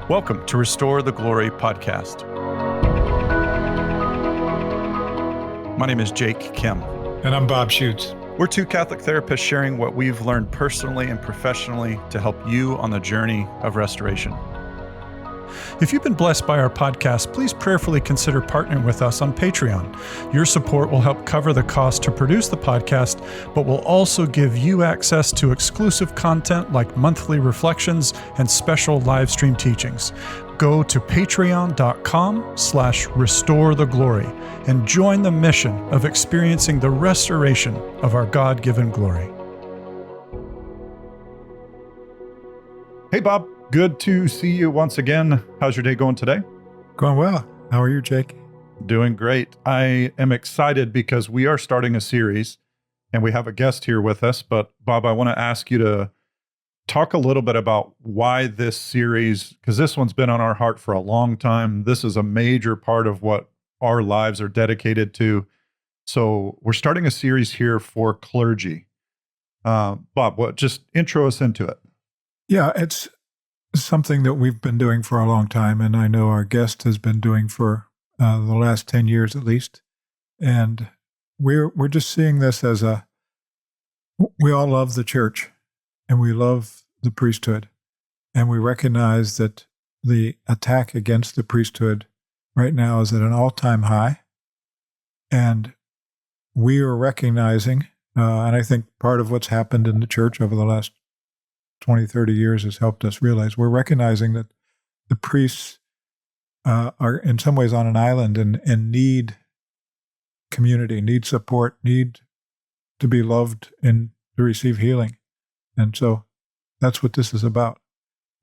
Welcome to Restore the Glory podcast. My name is Jake Kim. And I'm Bob Schutz. We're two Catholic therapists sharing what we've learned personally and professionally to help you on the journey of restoration. If you've been blessed by our podcast, please prayerfully consider partnering with us on Patreon. Your support will help cover the cost to produce the podcast, but will also give you access to exclusive content like monthly reflections and special live stream teachings. Go to patreon.com/restoretheglory and join the mission of experiencing the restoration of our God-given glory. Hey, Bob. Good to see you once again. How's your day going today? Going well. How are you, Jake? Doing great. I am excited because we are starting a series and we have a guest here with us. But Bob, I want to ask you to talk a little bit about why this series, because this one's been on our heart for a long time. This is a major part of what our lives are dedicated to. So we're starting a series here for clergy. Bob, just intro us into it. Yeah, it's something that we've been doing for a long time, and I know our guest has been doing for the last 10 years at least. And we're just seeing this as we all love the church, and we love the priesthood, and we recognize that the attack against the priesthood right now is at an all-time high, and we are recognizing, and I think part of what's happened in the church over the last 20, 30 years has helped us realize we're recognizing that the priests are in some ways on an island and need community, need support, need to be loved and to receive healing. And so that's what this is about,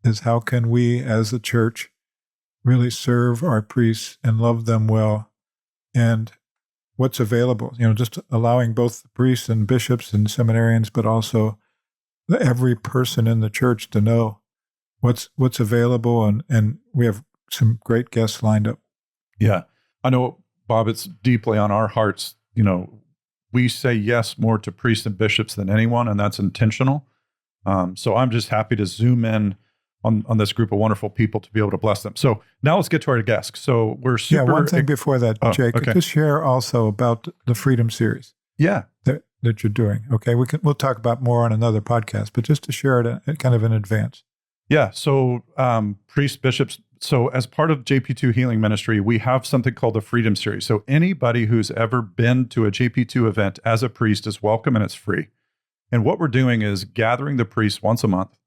is how can we as a church really serve our priests and love them well, and what's available, just allowing both the priests and bishops and seminarians, but also every person in the church to know what's available, and we have some great guests lined up. Yeah, I know, Bob, it's deeply on our hearts. We say yes more to priests and bishops than anyone, and that's intentional. So I'm just happy to zoom in on this group of wonderful people to be able to bless them. So now let's get to our guest. So we're super... Yeah, one thing before that, Jake, okay. Just share also about the Freedom Series. Yeah. That you're doing. Okay, we'll talk about more on another podcast, but just to share it kind of in advance. Yeah, so priests, bishops, so as part of JP2 Healing Ministry, we have something called the Freedom Series. So anybody who's ever been to a JP2 event as a priest is welcome, and it's free. And what we're doing is gathering the priests once a month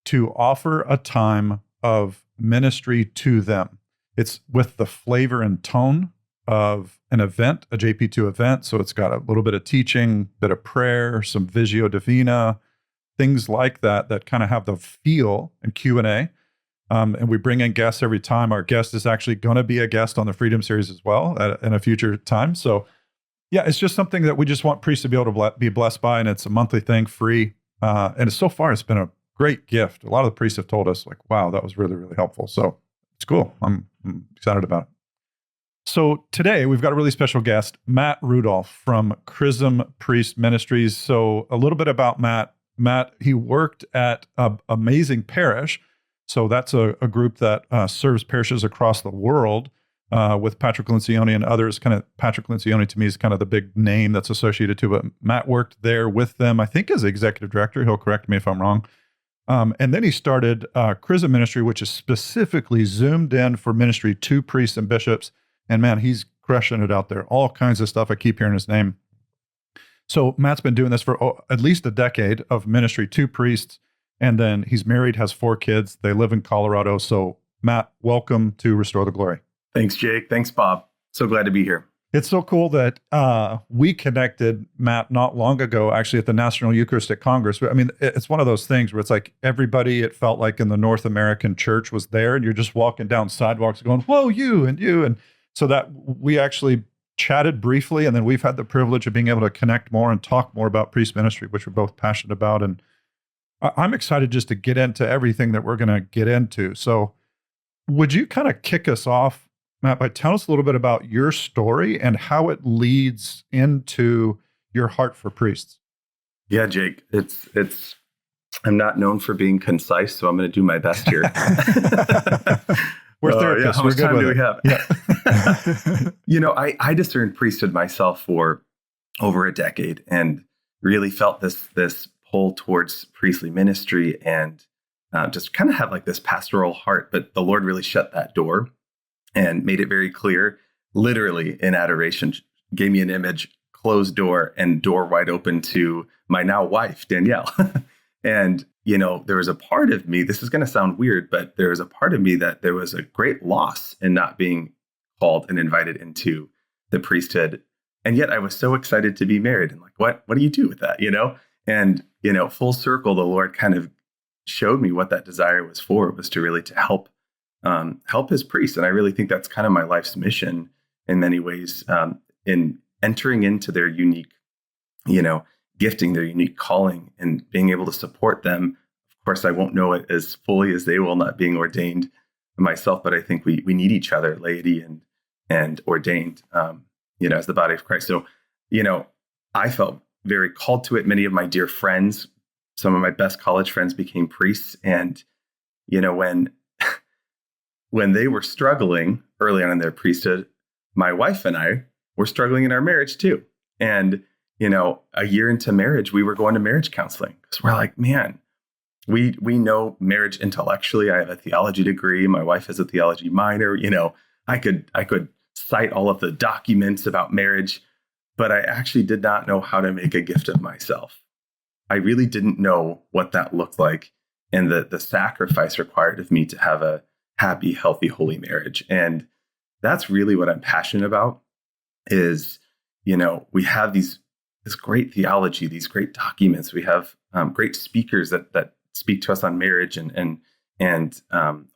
to offer a time of ministry to them. It's with the flavor and tone of an event, a JP2 event. So it's got a little bit of teaching, bit of prayer, some Visio Divina, things like that kind of have the feel and Q&A. And we bring in guests every time. Our guest is actually going to be a guest on the Freedom Series as well in a future time. So yeah, it's just something that we just want priests to be able to be blessed by. And it's a monthly thing, free. And so far, it's been a great gift. A lot of the priests have told us like, wow, that was really, really helpful. So it's cool. I'm excited about it. So today we've got a really special guest, Matt Rudolph from Chrism Priest Ministries. So a little bit about Matt. Matt, he worked at Amazing Parish. So that's a group that serves parishes across the world with Patrick Lencioni and others. Kind of Patrick Lencioni to me is kind of the big name that's associated to it. Matt worked there with them, I think as executive director. He'll correct me if I'm wrong. And then he started Chrism Ministry, which is specifically zoomed in for ministry to priests and bishops. And man, he's crushing it out there. All kinds of stuff. I keep hearing his name. So Matt's been doing this for at least a decade of ministry to priests. And then he's married, has 4 kids. They live in Colorado. So Matt, welcome to Restore the Glory. Thanks, Jake. Thanks, Bob. So glad to be here. It's so cool that we connected, Matt, not long ago, actually at the National Eucharistic Congress. I mean, it's one of those things where it's like everybody, it felt like in the North American church was there, and you're just walking down sidewalks going, whoa, you. And so that we actually chatted briefly, and then we've had the privilege of being able to connect more and talk more about priest ministry, which we're both passionate about. And I'm excited just to get into everything that we're going to get into. So would you kind of kick us off, Matt, by telling us a little bit about your story and how it leads into your heart for priests? Yeah, Jake, it's I'm not known for being concise, so I'm going to do my best here. We're therapists. How We're much good time with do it. we have? Yeah. I discerned priesthood myself for over a decade and really felt this pull towards priestly ministry and just kind of had like this pastoral heart. But the Lord really shut that door and made it very clear, literally in adoration, gave me an image, closed door and door wide open to my now wife, Danielle. And, there was a part of me, this is going to sound weird, but there was a part of me that there was a great loss in not being called and invited into the priesthood. And yet I was so excited to be married. And like, what do you do with that? And, full circle, the Lord kind of showed me what that desire was for. It was to really to help his priests. And I really think that's kind of my life's mission in many ways, in entering into their unique, gifting, their unique calling, and being able to support them. Of course, I won't know it as fully as they will, not being ordained myself, but I think we need each other, laity and ordained, as the body of Christ. So, I felt very called to it. Many of my dear friends, some of my best college friends became priests. And, when they were struggling early on in their priesthood, my wife and I were struggling in our marriage too. And, a year into marriage, we were going to marriage counseling because we're like, man, we know marriage intellectually. I have a theology degree. My wife has a theology minor. I could cite all of the documents about marriage, but I actually did not know how to make a gift of myself. I really didn't know what that looked like and the sacrifice required of me to have a happy, healthy, holy marriage. And that's really what I'm passionate about is, we have this great theology, these great documents. We have great speakers that speak to us on marriage and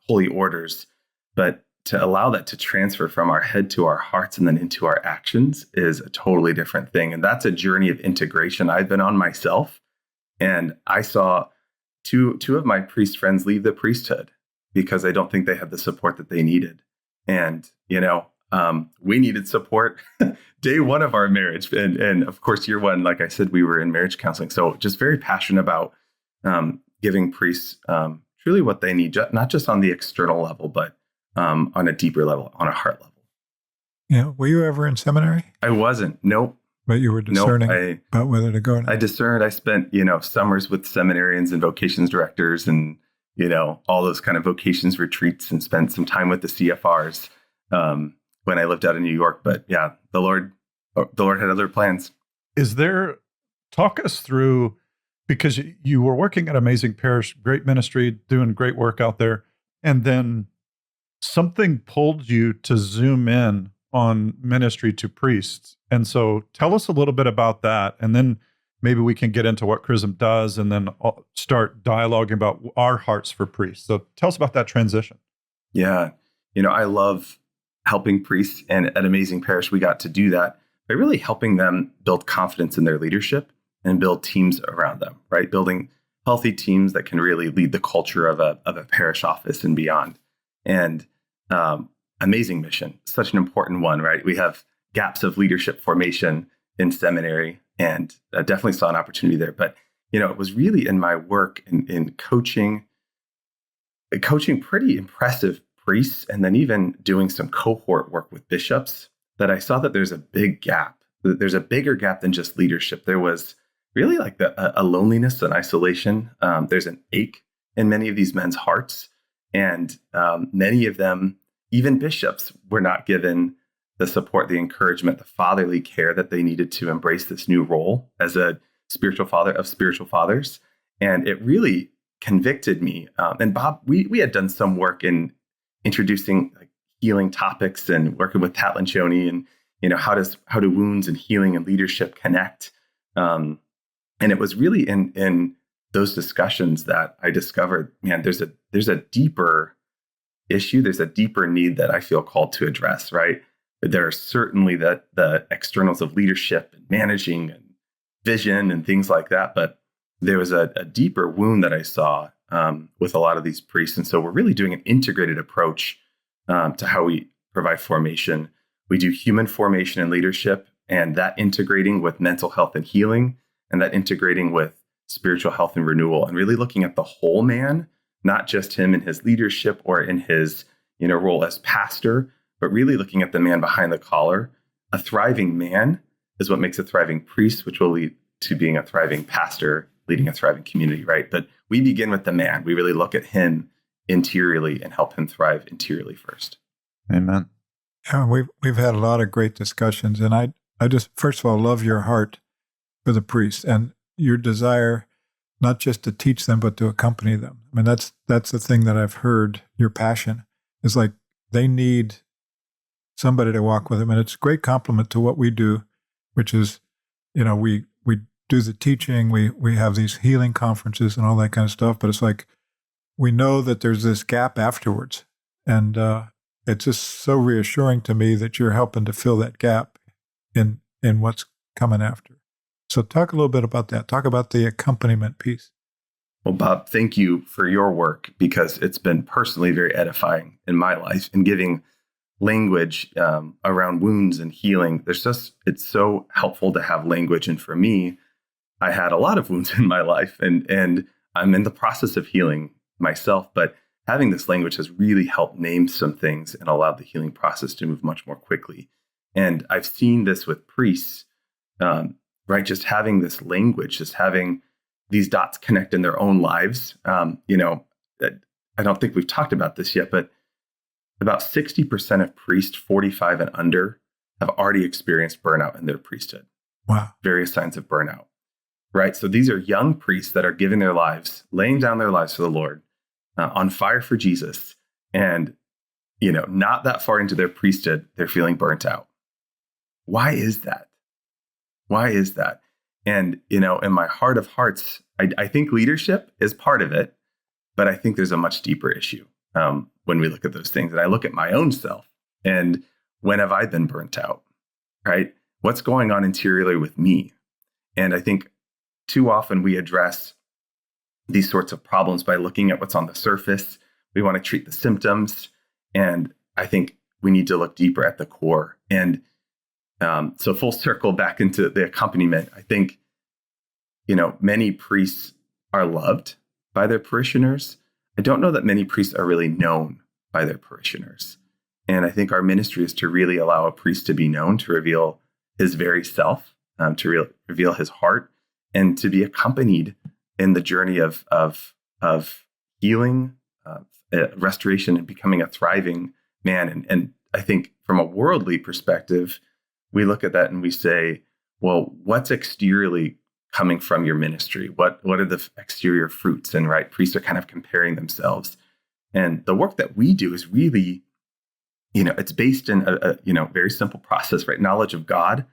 holy orders. But to allow that to transfer from our head to our hearts and then into our actions is a totally different thing. And that's a journey of integration I've been on myself. And I saw two of my priest friends leave the priesthood because I don't think they had the support that they needed. And, we needed support day one of our marriage. And of course, year one, like I said, we were in marriage counseling. So just very passionate about giving priests truly what they need, not just on the external level, but on a deeper level, on a heart level. Yeah. Were you ever in seminary? I wasn't. Nope. But you were discerning about whether to go or not. I discerned. I spent, summers with seminarians and vocations directors and, all those kind of vocations retreats and spent some time with the CFRs when I lived out in New York. But yeah, the Lord had other plans. Talk us through, because you were working at Amazing Parish, great ministry, doing great work out there. And then something pulled you to zoom in on ministry to priests. And so tell us a little bit about that. And then maybe we can get into what Chrism does and then start dialoguing about our hearts for priests. So tell us about that transition. Yeah. I love helping priests, and at Amazing Parish, we got to do that by really helping them build confidence in their leadership and build teams around them, right? Building healthy teams that can really lead the culture of a parish office and beyond. And amazing mission, such an important one, right? We have gaps of leadership formation in seminary, and definitely saw an opportunity there. But, it was really in my work in coaching pretty impressive priests, and then even doing some cohort work with bishops, that I saw that there's a big gap. There's a bigger gap than just leadership. There was really like a loneliness and isolation. There's an ache in many of these men's hearts. And many of them, even bishops, were not given the support, the encouragement, the fatherly care that they needed to embrace this new role as a spiritual father of spiritual fathers. And it really convicted me. And Bob, we had done some work in introducing like healing topics and working with Pat Lencioni and, how do wounds and healing and leadership connect? And it was really in those discussions that I discovered, man, there's a deeper issue. There's a deeper need that I feel called to address, right? There are certainly the externals of leadership and managing and vision and things like that. But there was a deeper wound that I saw with a lot of these priests. And so we're really doing an integrated approach to how we provide formation. We do human formation and leadership, and that integrating with mental health and healing, and that integrating with spiritual health and renewal, and really looking at the whole man, not just him in his leadership or in his role as pastor, but really looking at the man behind the collar. A thriving man is what makes a thriving priest, which will lead to being a thriving pastor, leading a thriving community, right? But we begin with the man. We really look at him interiorly and help him thrive interiorly first. Amen. Yeah, we've had a lot of great discussions, and I just, first of all, love your heart for the priest and your desire not just to teach them, but to accompany them. I mean, that's the thing that I've heard, your passion is like they need somebody to walk with them. And it's a great compliment to what we do, which is, we do the teaching, we have these healing conferences and all that kind of stuff, but it's like we know that there's this gap afterwards. And it's just so reassuring to me that you're helping to fill that gap in what's coming after. So talk a little bit about that. Talk about the accompaniment piece. Well, Bob, thank you for your work, because it's been personally very edifying in my life in giving language around wounds and healing. It's so helpful to have language. And for me, I had a lot of wounds in my life, and I'm in the process of healing myself, but having this language has really helped name some things and allowed the healing process to move much more quickly. And I've seen this with priests, right? Just having this language, just having these dots connect in their own lives. I don't think we've talked about this yet, but about 60% of priests 45 and under have already experienced burnout in their priesthood. Wow. Various signs of burnout, right? So these are young priests that are giving their lives, laying down their lives for the Lord, on fire for Jesus. And, not that far into their priesthood, they're feeling burnt out. Why is that? Why is that? And, in my heart of hearts, I think leadership is part of it, but I think there's a much deeper issue when we look at those things. And I look at my own self, and when have I been burnt out, right? What's going on interiorly with me? And I think too often we address these sorts of problems by looking at what's on the surface. We want to treat the symptoms. And I think we need to look deeper at the core. And so full circle back into the accompaniment, I think, many priests are loved by their parishioners. I don't know that many priests are really known by their parishioners. And I think our ministry is to really allow a priest to be known, to reveal his very self, to reveal his heart, and to be accompanied in the journey of healing, restoration, and becoming a thriving man. And I think from a worldly perspective, we look at that and we say, well, what's exteriorly coming from your ministry? What are the exterior fruits? And right, priests are kind of comparing themselves. And the work that we do is really, it's based in a very simple process, right? Knowledge of God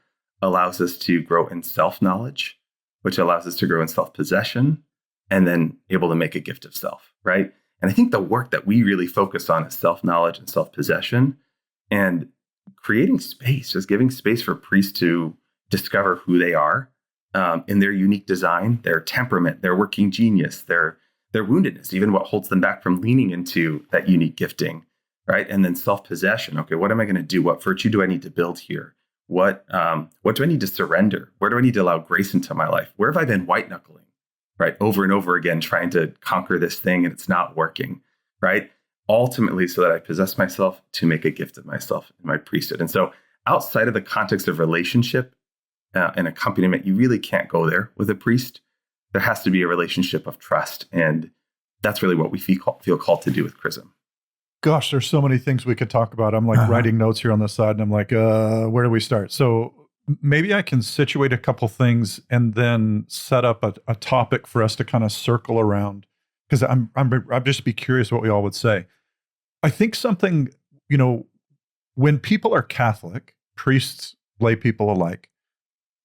allows us to grow in self-knowledge, which allows us to grow in self-possession, and then able to make a gift of self, right? And I think the work that we really focus on is self-knowledge and self-possession, and creating space, just giving space for priests to discover who they are in their unique design, their temperament, their working genius, their woundedness, even what holds them back from leaning into that unique gifting, right? And then self-possession. Okay, what am I going to do? What virtue do I need to build here? What do I need to surrender? Where do I need to allow grace into my life? Where have I been white knuckling, right? Over and over again, trying to conquer this thing and it's not working, right? Ultimately, so that I possess myself to make a gift of myself in my priesthood. And so outside of the context of relationship and accompaniment, you really can't go there with a priest. There has to be a relationship of trust. And that's really what we feel called to do with Chrism. Gosh, there's so many things we could talk about. I'm like writing notes here on the side, and I'm like, where do we start? So maybe I can situate a couple things and then set up a topic for us to kind of circle around, because I'm just be curious what we all would say. I think something, when people are Catholic, priests, lay people alike,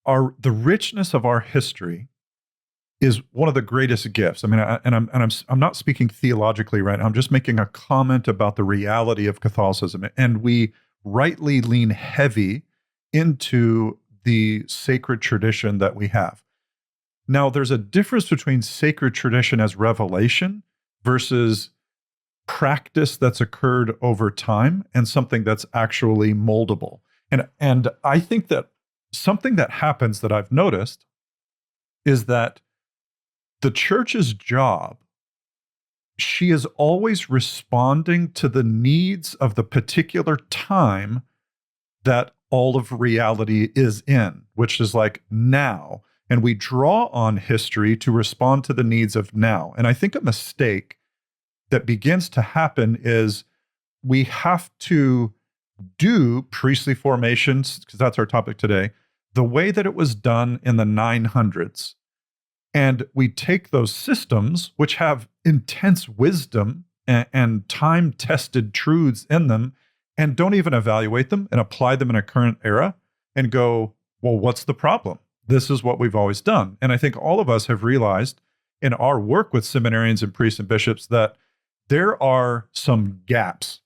the richness of our history is one of the greatest gifts. I mean, I'm not speaking theologically right now. I'm just making a comment about the reality of Catholicism, and we rightly lean heavy into the sacred tradition that we have. Now, there's a difference between sacred tradition as revelation versus practice that's occurred over time and something that's actually moldable. And I think that something that happens that I've noticed is that the church's job, she is always responding to the needs of the particular time that all of reality is in, which is like now. And we draw on history to respond to the needs of now. And I think a mistake that begins to happen is we have to do priestly formations, because that's our topic today, the way that it was done in the 900s. And we take those systems, which have intense wisdom and time-tested truths in them, and don't even evaluate them and apply them in a current era and go, well, what's the problem? This is what we've always done. And I think all of us have realized in our work with seminarians and priests and bishops that there are some gaps.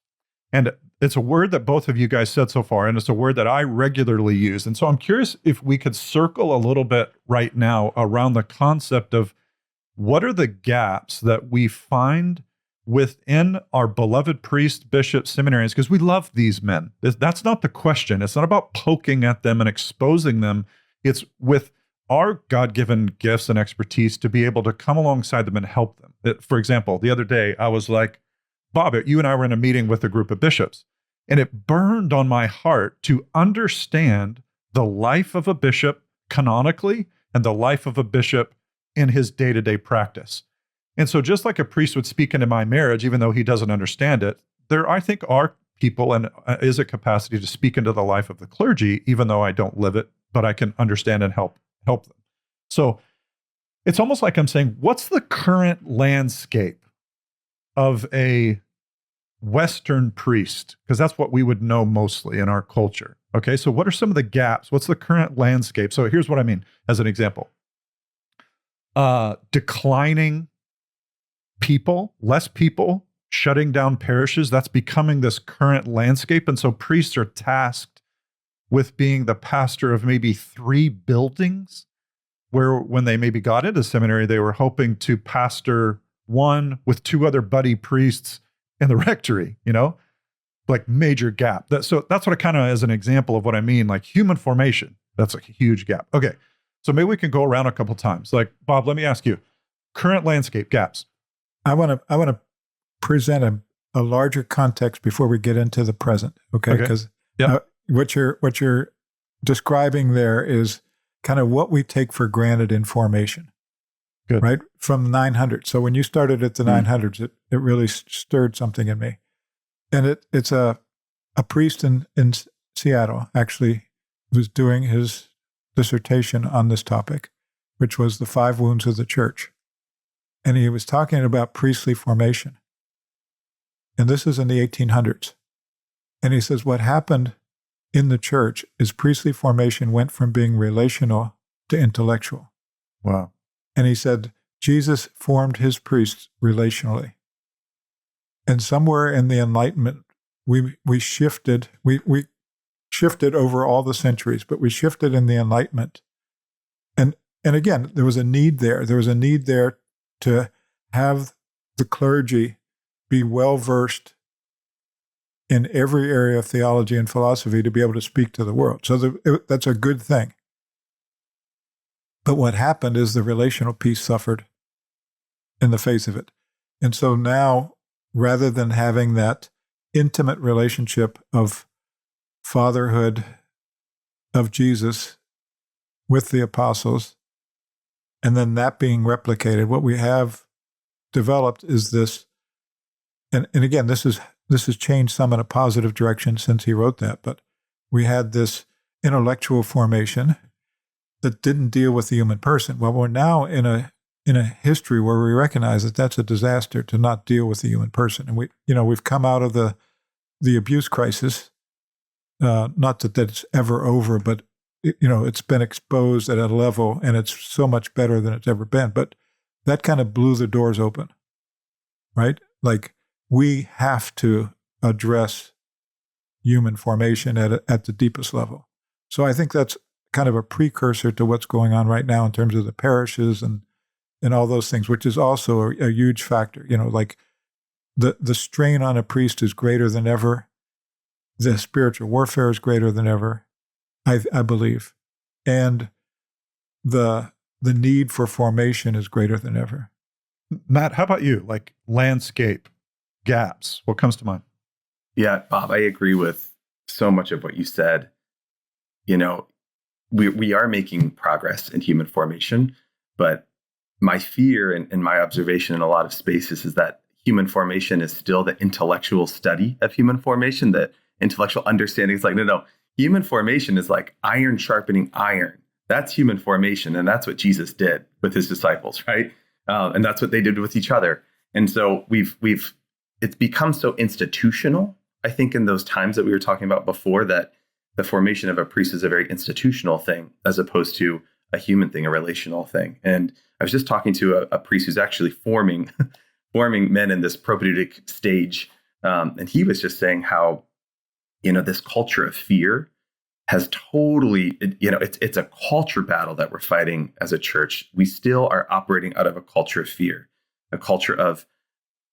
And it's a word that both of you guys said so far, and it's a word that I regularly use. And so I'm curious if we could circle a little bit right now around the concept of what are the gaps that we find within our beloved priests, bishops, seminarians, because we love these men. That's not the question. It's not about poking at them and exposing them. It's with our God-given gifts and expertise to be able to come alongside them and help them. For example, the other day, I was like, Bob, you and I were in a meeting with a group of bishops, and it burned on my heart to understand the life of a bishop canonically and the life of a bishop in his day-to-day practice. And so just like a priest would speak into my marriage, even though he doesn't understand it, there, I think, are people and is a capacity to speak into the life of the clergy, even though I don't live it, but I can understand and help them. So it's almost like I'm saying, what's the current landscape of a Western priest? Because that's what we would know mostly in our culture. Okay, so what are some of the gaps? What's the current landscape? So here's what I mean as an example. Declining people, less people, shutting down parishes, that's becoming this current landscape. And so priests are tasked with being the pastor of maybe 3 buildings, where when they maybe got into seminary, they were hoping to pastor 1 with 2 other buddy priests in the rectory, like major gap. So that's what I kind of, as an example of what I mean, like human formation, that's like a huge gap. Okay, so maybe we can go around a couple times. Like, Bob, let me ask you, current landscape gaps. I want to present a larger context before we get into the present, okay? Because what you're describing there is kind of what we take for granted in formation. Good. Right? From 900. So when you started at the 900s, it really stirred something in me. And it's a priest in Seattle, actually, was doing his dissertation on this topic, which was the 5 wounds of the church. And he was talking about priestly formation. And this is in the 1800s. And he says what happened in the church is priestly formation went from being relational to intellectual. Wow. And he said, Jesus formed his priests relationally. And somewhere in the Enlightenment, we shifted, we shifted over all the centuries, but we shifted in the Enlightenment. And again, there was a need there. There was a need there to have the clergy be well-versed in every area of theology and philosophy to be able to speak to the world. So that's a good thing. But what happened is the relational piece suffered in the face of it. And so now, rather than having that intimate relationship of fatherhood of Jesus with the apostles, and then that being replicated, what we have developed is this, and again, this has changed some in a positive direction since he wrote that, but we had this intellectual formation that didn't deal with the human person. Well, we're now in a history where we recognize that that's a disaster to not deal with the human person. And we've come out of the abuse crisis. Not that it's ever over, but it's been exposed at a level, and it's so much better than it's ever been. But that kind of blew the doors open, right? Like, we have to address human formation at the deepest level. So I think that's kind of a precursor to what's going on right now in terms of the parishes and all those things, which is also a huge factor. Like the strain on a priest is greater than ever. The spiritual warfare is greater than ever, I believe. And the the need for formation is greater than ever. Matt, how about you? Like landscape, gaps, what comes to mind? Yeah, Bob, I agree with so much of what you said. You know, we are making progress in human formation, but my fear and my observation in a lot of spaces is that human formation is still the intellectual study of human formation, the intellectual understanding. It's like, no, human formation is like iron sharpening iron. That's human formation. And that's what Jesus did with his disciples, right? And that's what they did with each other. And so it's become so institutional, I think, in those times that we were talking about before, that the formation of a priest is a very institutional thing as opposed to a human thing, a relational thing. And I was just talking to a priest who's actually forming men in this propedeutic stage. And he was just saying how, this culture of fear has totally, it's a culture battle that we're fighting as a church. We still are operating out of a culture of fear, a culture of,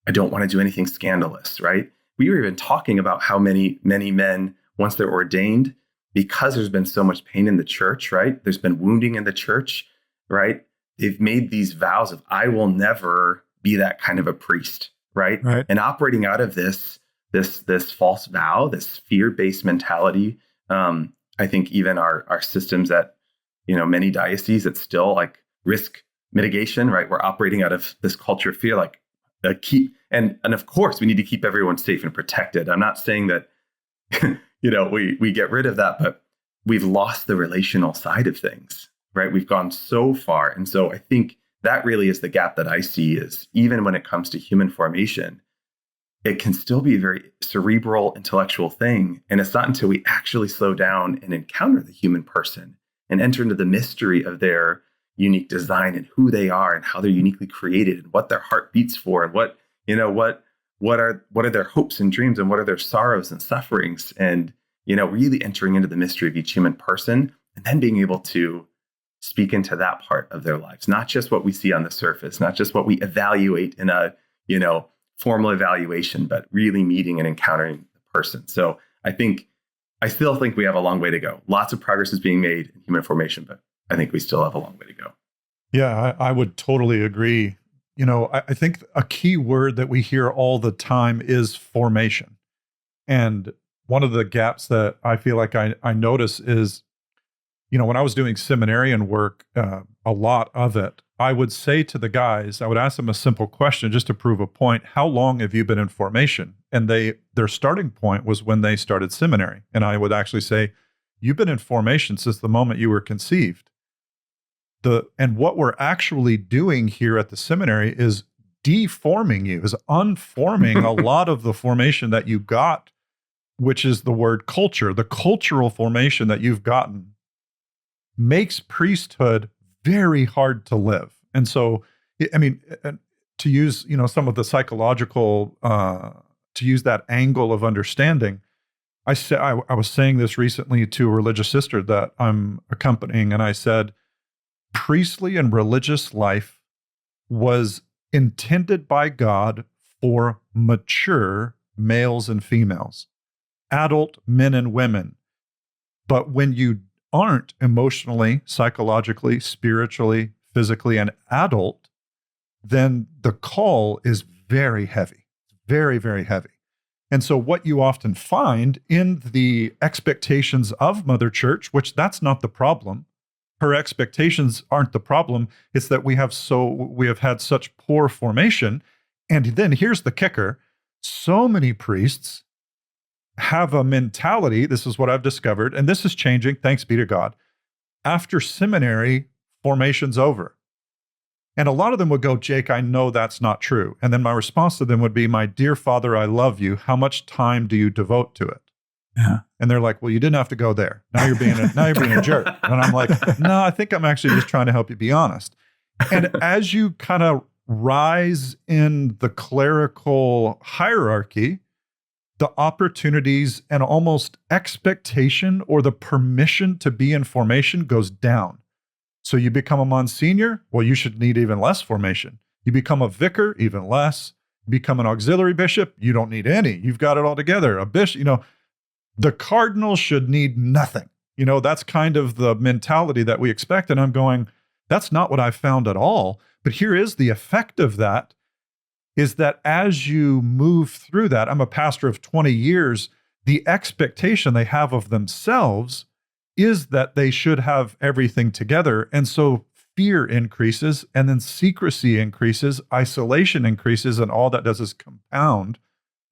I don't want to do anything scandalous, right? We were even talking about how many men, once they're ordained, because there's been so much pain in the church, right? There's been wounding in the church, right? They've made these vows of, I will never be that kind of a priest, right? And operating out of this false vow, this fear-based mentality. I think even our systems at, many dioceses, it's still like risk mitigation, right? We're operating out of this culture of fear, like and of course we need to keep everyone safe and protected. I'm not saying that, we get rid of that, but we've lost the relational side of things, right? We've gone so far. And so I think that really is the gap that I see, is even when it comes to human formation, it can still be a very cerebral, intellectual thing. And it's not until we actually slow down and encounter the human person and enter into the mystery of their unique design and who they are and how they're uniquely created and what their heart beats for and what are their hopes and dreams and what are their sorrows and sufferings, and, really entering into the mystery of each human person and then being able to speak into that part of their lives, not just what we see on the surface, not just what we evaluate in a, formal evaluation, but really meeting and encountering the person. So I still think we have a long way to go. Lots of progress is being made in human formation, but I think we still have a long way to go. Yeah, I would totally agree. I think a key word that we hear all the time is formation. And one of the gaps that I feel like I notice is, when I was doing seminarian work, a lot of it, I would say to the guys, I would ask them a simple question just to prove a point. How long have you been in formation? And their starting point was when they started seminary. And I would actually say, you've been in formation since the moment you were conceived. And what we're actually doing here at the seminary is deforming you, is unforming a lot of the formation that you got, which is the word culture. The cultural formation that you've gotten makes priesthood very hard to live. And so, to use, some of the psychological, to use that angle of understanding, I was saying this recently to a religious sister that I'm accompanying, and I said, priestly and religious life was intended by God for mature males and females, adult men and women. But when you aren't emotionally, psychologically, spiritually, physically, an adult, then the call is very heavy, very, very heavy. And so what you often find in the expectations of Mother Church, which that's not the problem, her expectations aren't the problem, it's that we have had such poor formation. And then here's the kicker: so many priests have a mentality, this is what I've discovered, and this is changing, thanks be to God, after seminary, formation's over. And a lot of them would go, Jake, I know that's not true. And then my response to them would be, my dear Father, I love you. How much time do you devote to it? Yeah. And they're like, well, you didn't have to go there. Now you're being a jerk. And I'm like, no, I think I'm actually just trying to help you be honest. And as you kind of rise in the clerical hierarchy, the opportunities and almost expectation or the permission to be in formation goes down. So you become a Monsignor, well, you should need even less formation. You become a vicar, even less. You become an auxiliary bishop, you don't need any. You've got it all together. A bishop, the cardinal should need nothing. That's kind of the mentality that we expect. And I'm going, That's not what I found at all. But here is the effect of that, is that as you move through that, I'm a pastor of 20 years, the expectation they have of themselves is that they should have everything together. And so fear increases, and then secrecy increases, isolation increases, and all that does is compound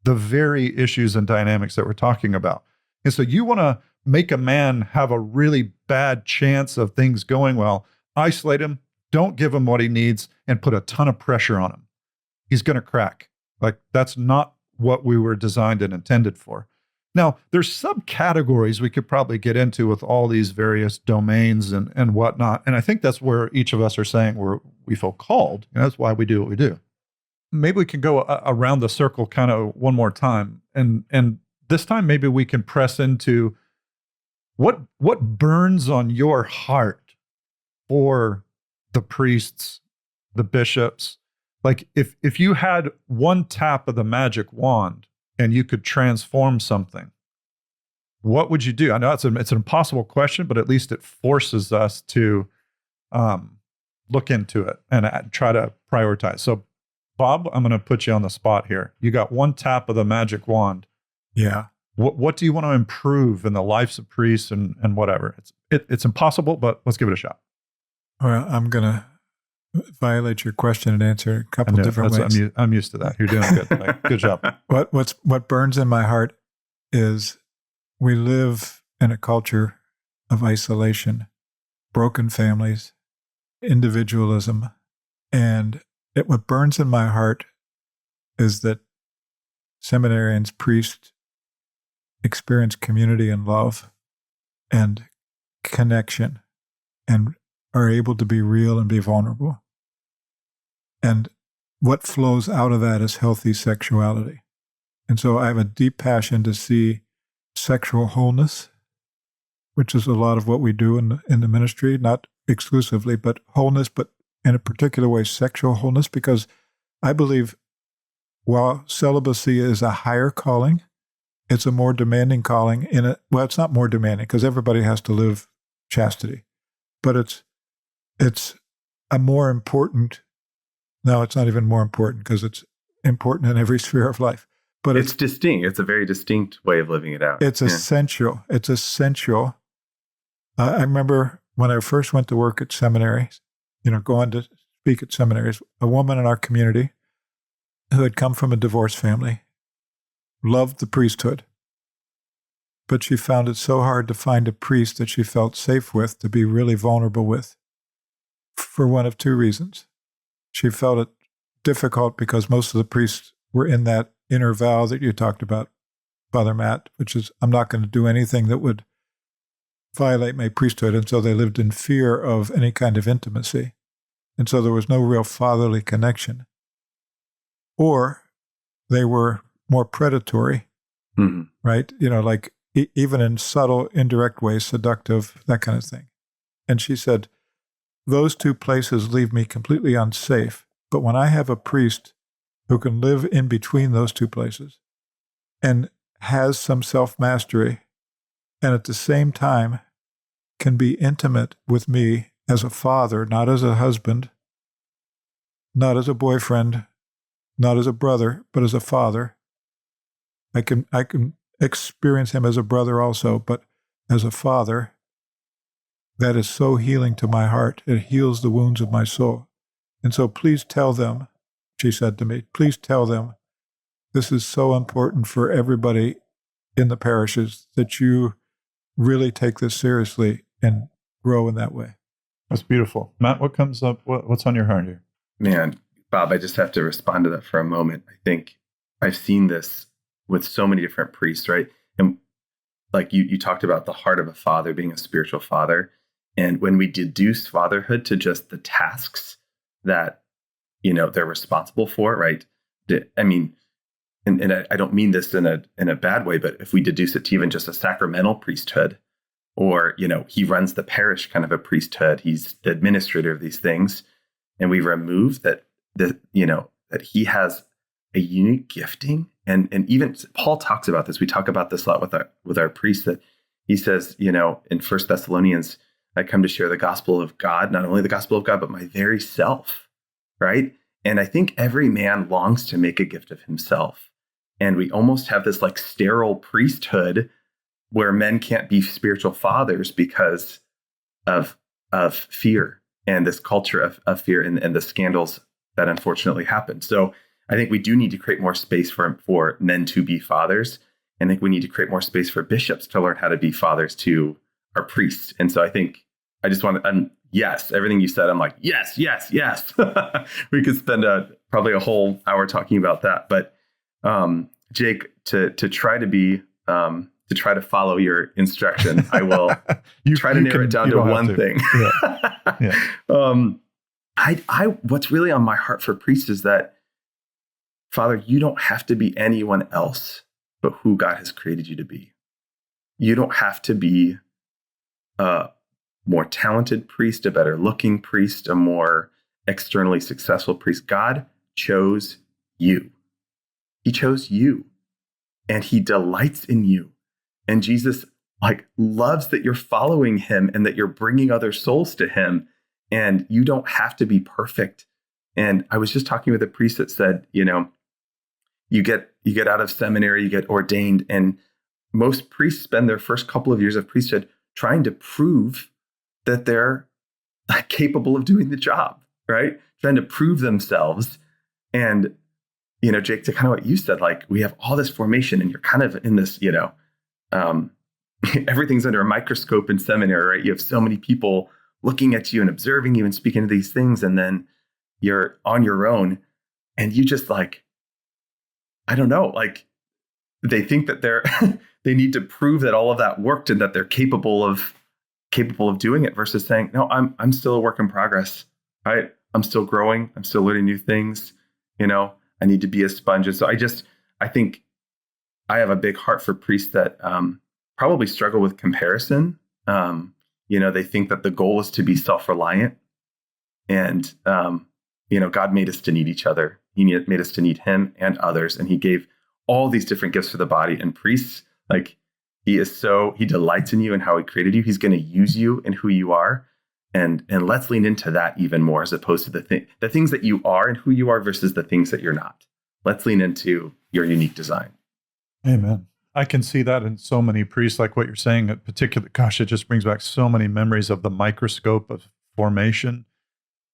the very issues and dynamics that we're talking about. And so you want to make a man have a really bad chance of things going well, isolate him, don't give him what he needs, and put a ton of pressure on him. He's going to crack. Like, that's not what we were designed and intended for. Now, there's subcategories we could probably get into with all these various domains and whatnot. And I think that's where each of us are saying we feel called. And that's why we do what we do. Maybe we can go around the circle kind of one more time. And this time, maybe we can press into what burns on your heart for the priests, the bishops. Like, if you had one tap of the magic wand and you could transform something, what would you do? I know it's an impossible question, but at least it forces us to look into it and try to prioritize. So, Bob, I'm going to put you on the spot here. You got one tap of the magic wand. Yeah. What do you want to improve in the lives of priests and whatever? It's impossible, but let's give it a shot. Well, I'm going to violate your question and answer a couple different ways. I'm used to that. You're doing good. Like, good job. What burns in my heart is we live in a culture of isolation, broken families, individualism, and what burns in my heart is that seminarians, priests experience community and love and connection and are able to be real and be vulnerable. And what flows out of that is healthy sexuality. And so I have a deep passion to see sexual wholeness, which is a lot of what we do in the ministry, not exclusively, but wholeness, but in a particular way, sexual wholeness, because I believe while celibacy is a higher calling, it's a more demanding calling well, it's not more demanding because everybody has to live chastity, but it's a more important. No, it's not even more important because it's important in every sphere of life. But it's distinct. It's a very distinct way of living it out. It's essential. It's essential. I remember when I first went to work at seminaries, going to speak at seminaries, a woman in our community who had come from a divorced family loved the priesthood, but she found it so hard to find a priest that she felt safe with, to be really vulnerable with, for one of two reasons. She felt it difficult because most of the priests were in that inner vow that you talked about, Father Matt, which is, I'm not going to do anything that would violate my priesthood. And so they lived in fear of any kind of intimacy. And so there was no real fatherly connection. Or they were more predatory, right? Like even in subtle, indirect ways, seductive, that kind of thing. And she said, those two places leave me completely unsafe. But when I have a priest who can live in between those two places and has some self-mastery, and at the same time can be intimate with me as a father, not as a husband, not as a boyfriend, not as a brother, but as a father. I can experience him as a brother also, but as a father, that is so healing to my heart. It heals the wounds of my soul. And so please tell them, she said to me, please tell them this is so important for everybody in the parishes that you really take this seriously and grow in that way. That's beautiful. Matt, what comes up? What's on your heart here? Man, Bob, I just have to respond to that for a moment. I think I've seen this with so many different priests, right? And like you talked about the heart of a father being a spiritual father. And when we deduce fatherhood to just the tasks that, they're responsible for, right? I mean, and I don't mean this in a bad way, but if we deduce it to even just a sacramental priesthood, or, he runs the parish kind of a priesthood, he's the administrator of these things, and we remove that he has a unique gifting. And even Paul talks about this. We talk about this a lot with our priests, that he says, in 1 Thessalonians, I come to share the gospel of God, not only the gospel of God, but my very self, right? And I think every man longs to make a gift of himself. And we almost have this like sterile priesthood where men can't be spiritual fathers because of fear and this culture of fear and the scandals that unfortunately happen. So I think we do need to create more space for men to be fathers. And I think we need to create more space for bishops to learn how to be fathers to our priests. And so I think I just want to, yes, everything you said, I'm like, yes. We could spend probably a whole hour talking about that. But Jake, to try to follow your instruction, I will try to narrow it down to one thing. I what's really on my heart for priests is that, Father, you don't have to be anyone else but who God has created you to be. You don't have to be a more talented priest, a better looking priest, a more externally successful priest. God chose you. He chose you, and he delights in you. And Jesus loves that you're following him and that you're bringing other souls to him, and you don't have to be perfect. And I was just talking with a priest that said, you get out of seminary, you get ordained, and most priests spend their first couple of years of priesthood trying to prove that they're capable of doing the job, right? Trying to prove themselves. And, Jake, to kind of what you said, we have all this formation and you're kind of in this, everything's under a microscope in seminary, right? You have so many people looking at you and observing you and speaking to these things. And then you're on your own and you just I don't know, they think that they need to prove that all of that worked and that they're capable of doing it versus saying, no, I'm still a work in progress. I'm still growing. I'm still learning new things. I need to be a sponge. And so I think I have a big heart for priests that probably struggle with comparison. They think that the goal is to be self-reliant, and God made us to need each other. He made us to need him and others. And he gave all these different gifts for the body. And priests, he delights in you and how he created you. He's going to use you and who you are. And let's lean into that even more, as opposed to the things that you are and who you are versus the things that you're not. Let's lean into your unique design. Amen. I can see that in so many priests, like what you're saying, in particular. Gosh, it just brings back so many memories of the microscope of formation.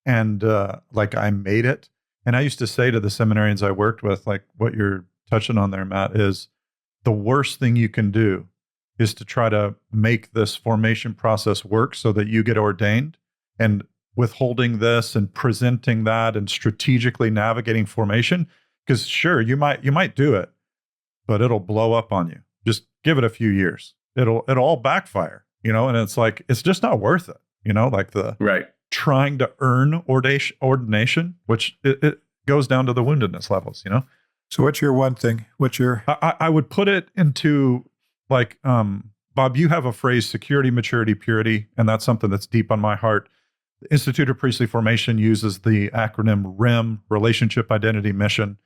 And I made it. And I used to say to the seminarians I worked with, what you're touching on there, Matt, is the worst thing you can do is to try to make this formation process work so that you get ordained, and withholding this and presenting that and strategically navigating formation. Because sure, you might do it, but it'll blow up on you. Just give it a few years. It'll all backfire, and it's just not worth it, right. Trying to earn ordination, which it goes down to the woundedness levels, So what's your one thing? I would put it into Bob, you have a phrase, security, maturity, purity, and that's something that's deep on my heart. The Institute of Priestly Formation uses the acronym RIM, Relationship, Identity, Mission.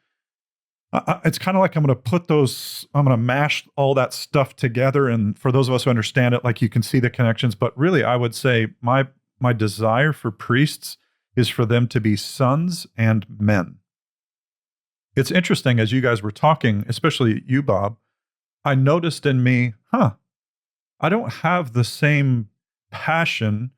It's kind of like I'm going to mash all that stuff together. And for those of us who understand it, you can see the connections. But really, I would say my desire for priests is for them to be sons and men. It's interesting, as you guys were talking, especially you, Bob, I noticed in me, I don't have the same passion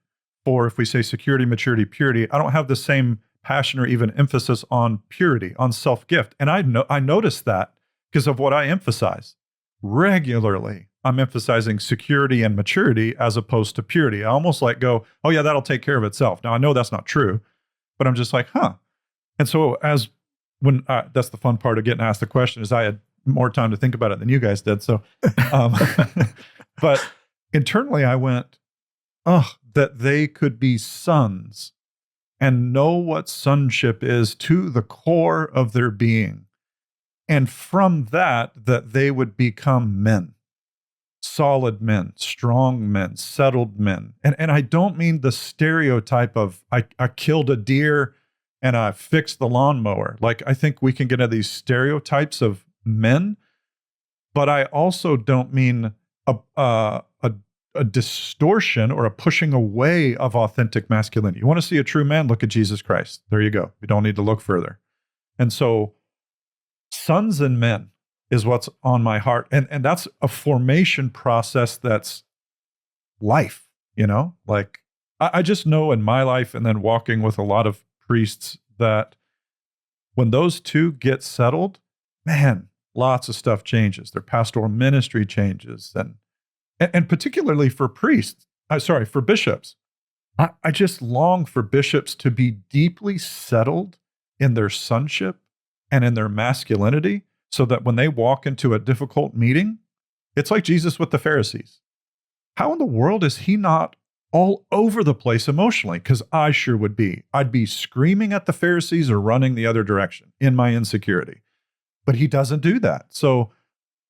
for, if we say security, maturity, purity, I don't have the same passion or even emphasis on purity, on self-gift. And I noticed that because of what I emphasize. Regularly, I'm emphasizing security and maturity as opposed to purity. I almost go, oh yeah, that'll take care of itself. Now, I know that's not true, but I'm just And so that's the fun part of getting asked the question, is I had more time to think about it than you guys did. So, but internally I went, that they could be sons and know what sonship is to the core of their being. And from that they would become men. Solid men, strong men, settled men. And I don't mean the stereotype of I killed a deer and I fixed the lawnmower. I think we can get into these stereotypes of men, but I also don't mean a a distortion or a pushing away of authentic masculinity. You want to see a true man? Look at Jesus Christ. There you go. You don't need to look further. And so sons and men is what's on my heart. And that's a formation process that's life, Like I just know in my life and then walking with a lot of priests that when those two get settled, man, lots of stuff changes. Their pastoral ministry changes. And particularly for priests, for bishops, I just long for bishops to be deeply settled in their sonship and in their masculinity so that when they walk into a difficult meeting, it's like Jesus with the Pharisees. How in the world is he not all over the place emotionally? Because I sure would be. I'd be screaming at the Pharisees or running the other direction in my insecurity. But he doesn't do that. So,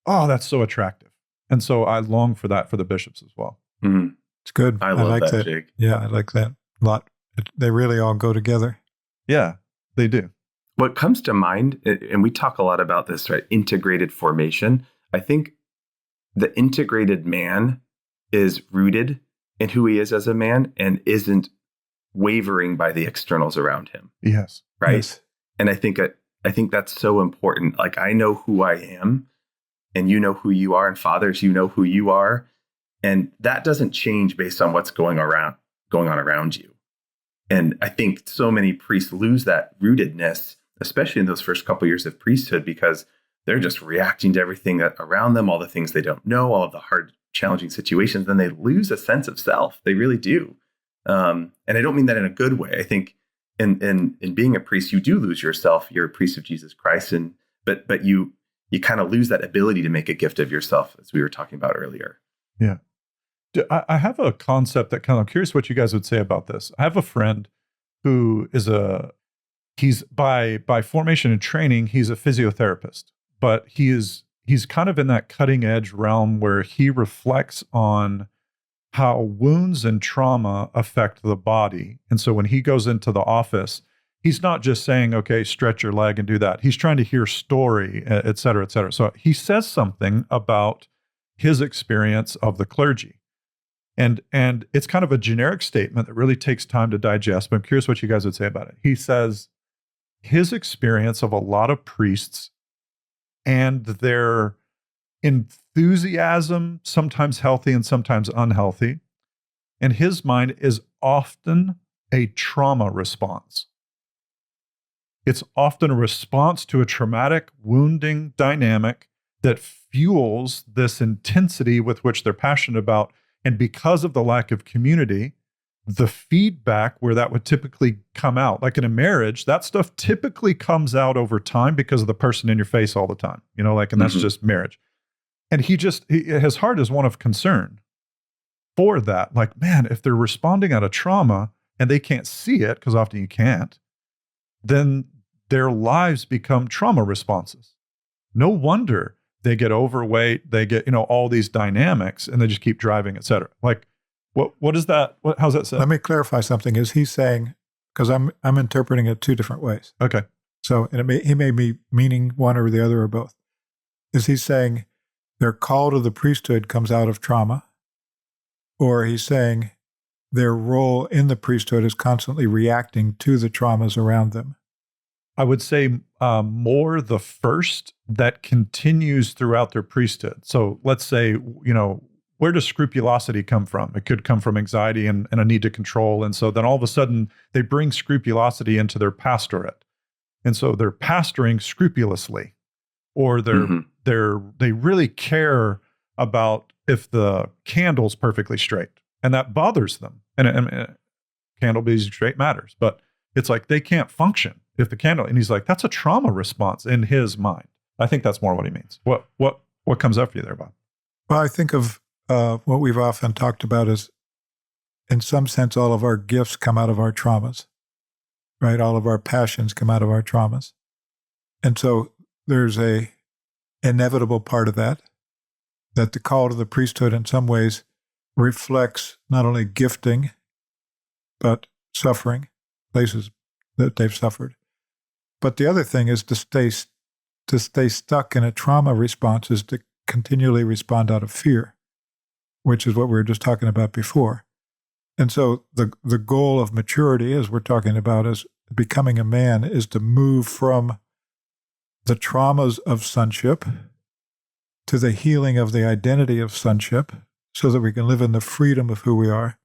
that's so attractive. And so I long for that for the bishops as well. Mm-hmm. It's good. I love like that, Jake. Yeah, I like that a lot. They really all go together. Yeah, they do. What comes to mind, and we talk a lot about this, right? Integrated formation. I think the integrated man is rooted in who he is as a man and isn't wavering by the externals around him. Yes. Right. Yes. And I think that's so important. Like, I know who I am and you know who you are, and fathers, you know who you are. And that doesn't change based on what's going on around you. And I think so many priests lose that rootedness, especially in those first couple of years of priesthood, because they're just reacting to everything around them, all the things they don't know, all of the hard, challenging situations. Then they lose a sense of self. They really do. And I don't mean that in a good way. I think in being a priest, you do lose yourself. You're a priest of Jesus Christ, but you kind of lose that ability to make a gift of yourself, as we were talking about earlier. Yeah. I have a concept that I'm curious what you guys would say about this. I have a friend who is he's by formation and training, he's a physiotherapist, but he's kind of in that cutting edge realm where he reflects on how wounds and trauma affect the body. And so when he goes into the office, he's not just saying, okay, stretch your leg and do that. He's trying to hear story, et cetera, et cetera. So he says something about his experience of the clergy. And it's kind of a generic statement that really takes time to digest, but I'm curious what you guys would say about it. He says his experience of a lot of priests and their enthusiasm, sometimes healthy and sometimes unhealthy, in his mind is often a trauma response. It's often a response to a traumatic, wounding dynamic that fuels this intensity with which they're passionate about. And because of the lack of community, the feedback where that would typically come out, like in a marriage, that stuff typically comes out over time because of the person in your face all the time, and that's just marriage. And his heart is one of concern for that. Like, man, if they're responding out of trauma and they can't see it, because often you can't, then their lives become trauma responses. No wonder they get overweight, they get, all these dynamics, and they just keep driving, et cetera. Like, what is that? How's that said? Let me clarify something. Is he saying, because I'm interpreting it two different ways. Okay. So, and he may be meaning one or the other or both. Is he saying their call to the priesthood comes out of trauma? Or he's saying their role in the priesthood is constantly reacting to the traumas around them? I would say more the first that continues throughout their priesthood. So let's say, where does scrupulosity come from? It could come from anxiety and a need to control. And so then all of a sudden they bring scrupulosity into their pastorate. And so they're pastoring scrupulously, or they really care about if the candle's perfectly straight, and that bothers them. And candle being straight matters, but it's like they can't function if the candle, and he's like, that's a trauma response in his mind. I think that's more what he means. What comes up for you there, Bob? Well, I think of what we've often talked about is, in some sense, all of our gifts come out of our traumas, right? All of our passions come out of our traumas. And so there's a inevitable part of that the call to the priesthood in some ways reflects not only gifting, but suffering, places that they've suffered. But the other thing is to stay stuck in a trauma response is to continually respond out of fear. which is what we were just talking about before. And so the goal of maturity, as we're talking about, is becoming a man, is to move from the traumas of sonship to the healing of the identity of sonship so that we can live in the freedom of who we are.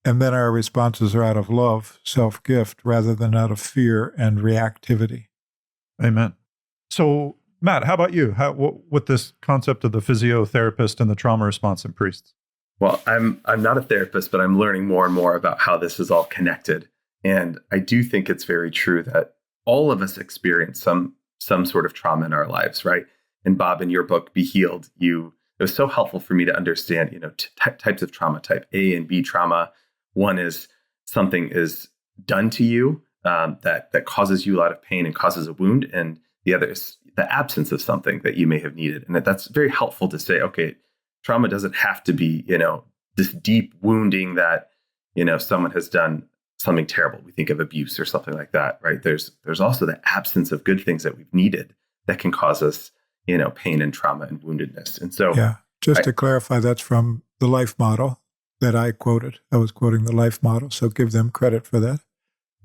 And then our responses are out of love, self-gift, rather than out of fear and reactivity. Amen. So, Matt, how about you? With this concept of the physiotherapist and the trauma response in priests? Well, I'm not a therapist, but I'm learning more and more about how this is all connected. And I do think it's very true that all of us experience some sort of trauma in our lives, right? And Bob, in your book, Be Healed, it was so helpful for me to understand, types of trauma, type A and B trauma. One is something is done to you that causes you a lot of pain and causes a wound. And the other is the absence of something that you may have needed. And that's very helpful to say, okay, trauma doesn't have to be, this deep wounding that, someone has done something terrible. We think of abuse or something like that, right? There's also the absence of good things that we've needed that can cause us, pain and trauma and woundedness. And so, yeah, just to clarify, that's from the life model that I quoted. I was quoting the life model, so give them credit for that.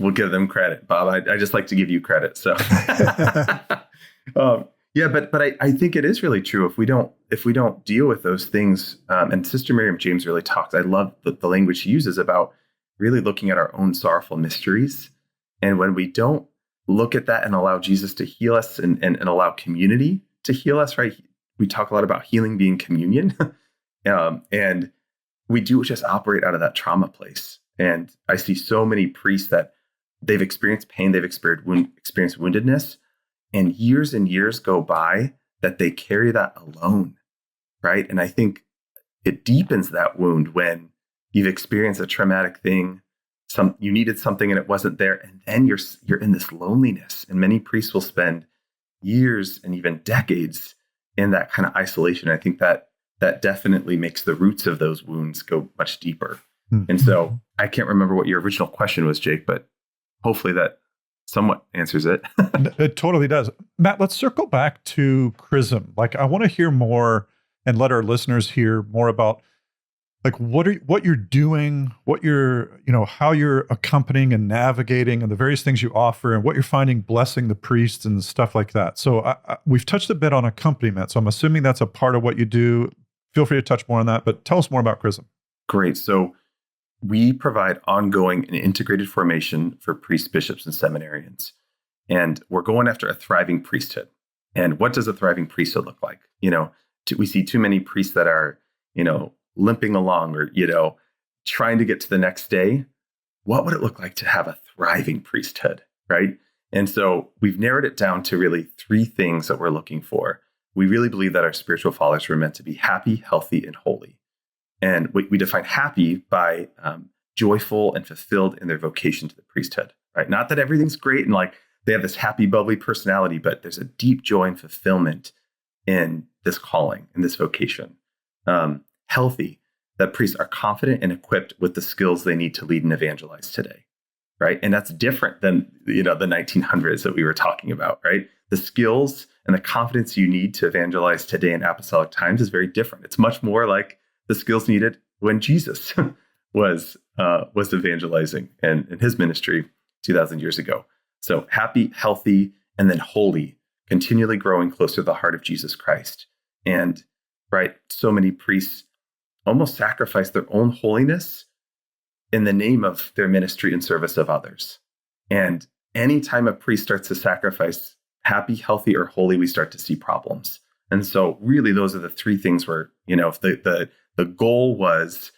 We'll give them credit, Bob. I just like to give you credit. So, yeah, but I think it is really true. If we don't deal with those things, and Sister Miriam James really talks. I love the language she uses about really looking at our own sorrowful mysteries, and when we don't look at that and allow Jesus to heal us and allow community to heal us, right? We talk a lot about healing being communion, and we do just operate out of that trauma place. And I see so many priests that they've experienced pain, they've experienced woundedness, and years go by that they carry that alone, right? And I think it deepens that wound when you've experienced a traumatic thing, you needed something and it wasn't there, and then you're in this loneliness. And many priests will spend years and even decades in that kind of isolation. I think that definitely makes the roots of those wounds go much deeper. Mm-hmm. And so I can't remember what your original question was, Jake, but hopefully that somewhat answers it. It totally does. Matt, let's circle back to Chrism. I want to hear more and let our listeners hear more about what you're doing, how you're accompanying and navigating and the various things you offer and what you're finding blessing the priests and stuff like that. So we've touched a bit on accompaniment. So I'm assuming that's a part of what you do. Feel free to touch more on that, but tell us more about Chrism. Great. So we provide ongoing and integrated formation for priests, bishops, and seminarians. And we're going after a thriving priesthood. And what does a thriving priesthood look like? We see too many priests that are, limping along or, trying to get to the next day. What would it look like to have a thriving priesthood, right? And so we've narrowed it down to really 3 things that we're looking for. We really believe that our spiritual fathers were meant to be happy, healthy, and holy. And we define happy by joyful and fulfilled in their vocation to the priesthood, right? Not that everything's great and they have this happy, bubbly personality, but there's a deep joy and fulfillment in this calling, in this vocation. Healthy, that priests are confident and equipped with the skills they need to lead and evangelize today, right? And that's different than, the 1900s that we were talking about, right? The skills and the confidence you need to evangelize today in apostolic times is very different. It's much more like the skills needed when Jesus was evangelizing and in his ministry 2,000 years ago. So happy, healthy, and then holy, continually growing closer to the heart of Jesus Christ. And right, so many priests almost sacrifice their own holiness in the name of their ministry and service of others. And anytime a priest starts to sacrifice happy, healthy, or holy, we start to see problems. And so really those are the 3 things where, if the goal was,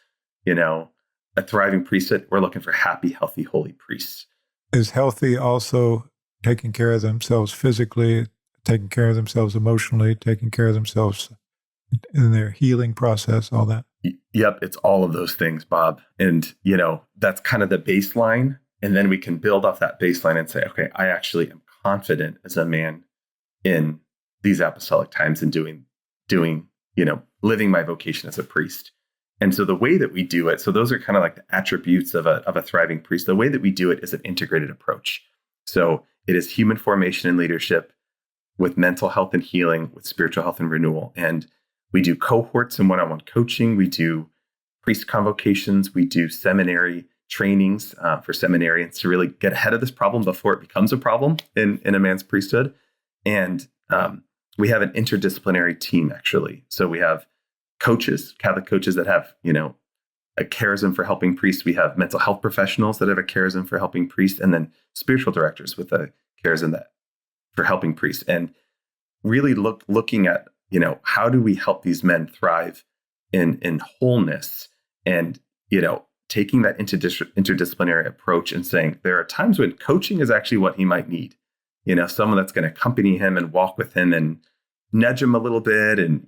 a thriving priesthood, we're looking for happy, healthy, holy priests. Is healthy also taking care of themselves physically, taking care of themselves emotionally, taking care of themselves in their healing process, all that? Yep, it's all of those things, Bob. And, that's kind of the baseline. And then we can build off that baseline and say, okay, I actually am confident as a man in these apostolic times and doing, living my vocation as a priest. And so the way that we do it, so those are kind of like the attributes of a thriving priest. The way that we do it is an integrated approach. So it is human formation and leadership with mental health and healing, with spiritual health and renewal. And We do cohorts and one-on-one coaching. We do priest convocations. We do seminary trainings for seminarians to really get ahead of this problem before it becomes a problem in a man's priesthood. And we have an interdisciplinary team, actually. So we have coaches, Catholic coaches that have, a charism for helping priests. We have mental health professionals that have a charism for helping priests, and then spiritual directors with a charism for helping priests. And really looking at, how do we help these men thrive in wholeness, and, taking that interdisciplinary approach and saying there are times when coaching is actually what he might need. Someone that's going to accompany him and walk with him and nudge him a little bit and,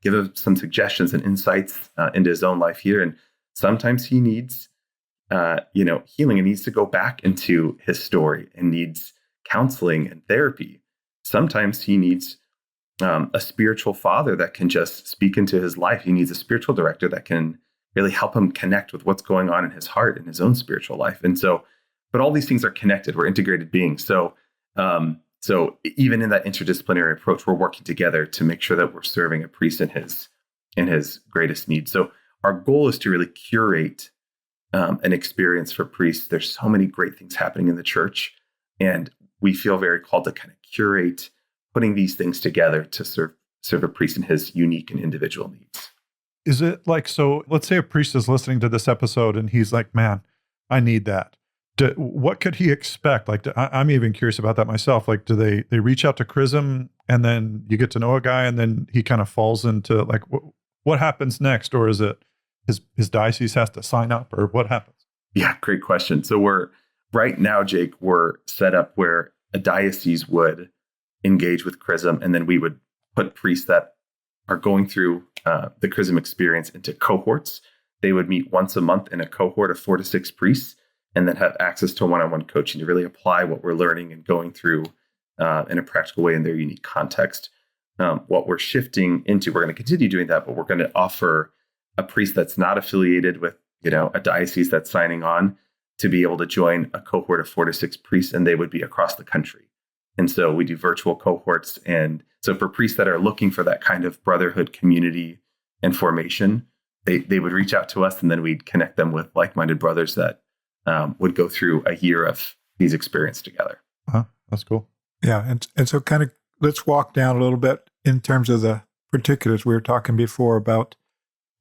give him some suggestions and insights into his own life here. And sometimes he needs, healing and needs to go back into his story and needs counseling and therapy. Sometimes he needs a spiritual father that can just speak into his life. He needs a spiritual director that can really help him connect with what's going on in his heart and his own spiritual life. And so, but all these things are connected. We're integrated beings. So even in that interdisciplinary approach, we're working together to make sure that we're serving a priest in his greatest need. So our goal is to really curate an experience for priests. There's so many great things happening in the church, and we feel very called to kind of curate putting these things together to serve a priest in his unique and individual needs. Is it like, so let's say a priest is listening to this episode and he's like, man, I need that. What could he expect? Like, I'm even curious about that myself. Like, do they reach out to Chrism and then you get to know a guy and then he kind of falls into like, what happens next? Or is it his diocese has to sign up, or what happens? Yeah, great question. So right now, Jake, we're set up where a diocese would engage with Chrism, and then we would put priests that are going through the Chrism experience into cohorts. They would meet once a month in a cohort of 4 to 6 priests, and then have access to one-on-one coaching to really apply what we're learning and going through in a practical way in their unique context. What we're shifting into, we're going to continue doing that, but we're going to offer a priest that's not affiliated with, a diocese that's signing on to be able to join a cohort of 4 to 6 priests, and they would be across the country. And so we do virtual cohorts. And so for priests that are looking for that kind of brotherhood, community, and formation, they would reach out to us, and then we'd connect them with like-minded brothers that would go through a year of these experiences together. That's cool. Yeah. And so kind of let's walk down a little bit in terms of the particulars. We were talking before about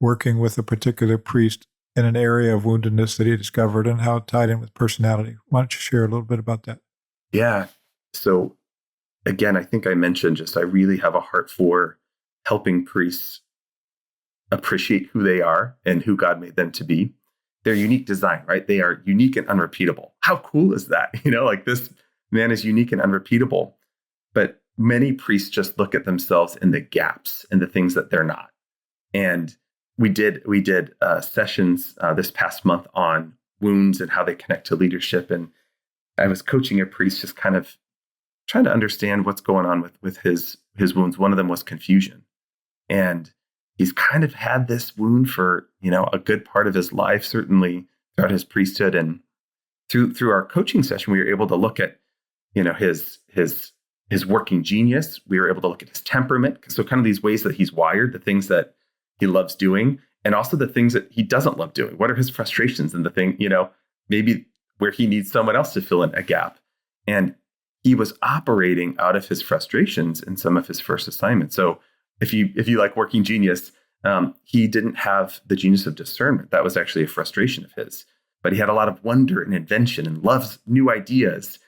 working with a particular priest in an area of woundedness that he discovered and how it tied in with personality. Why don't you share a little bit about that? Yeah. So again, I think I mentioned I really have a heart for helping priests appreciate who they are and who God made them to be. Their unique design, right? They are unique and unrepeatable. How cool is that? Like this man is unique and unrepeatable. But many priests just look at themselves in the gaps and the things that they're not. And we did sessions this past month on wounds and how they connect to leadership. And I was coaching a priest just kind of trying to understand what's going on with his wounds. One of them was confusion. And he's kind of had this wound for, a good part of his life, certainly throughout his priesthood. And through our coaching session, we were able to look at, his working genius. We were able to look at his temperament. So kind of these ways that he's wired, the things that he loves doing, and also the things that he doesn't love doing. What are his frustrations and the thing, maybe where he needs someone else to fill in a gap. And he was operating out of his frustrations in some of his first assignments. So if you like working genius, he didn't have the genius of discernment. That was actually a frustration of his. But he had a lot of wonder and invention and loves new ideas.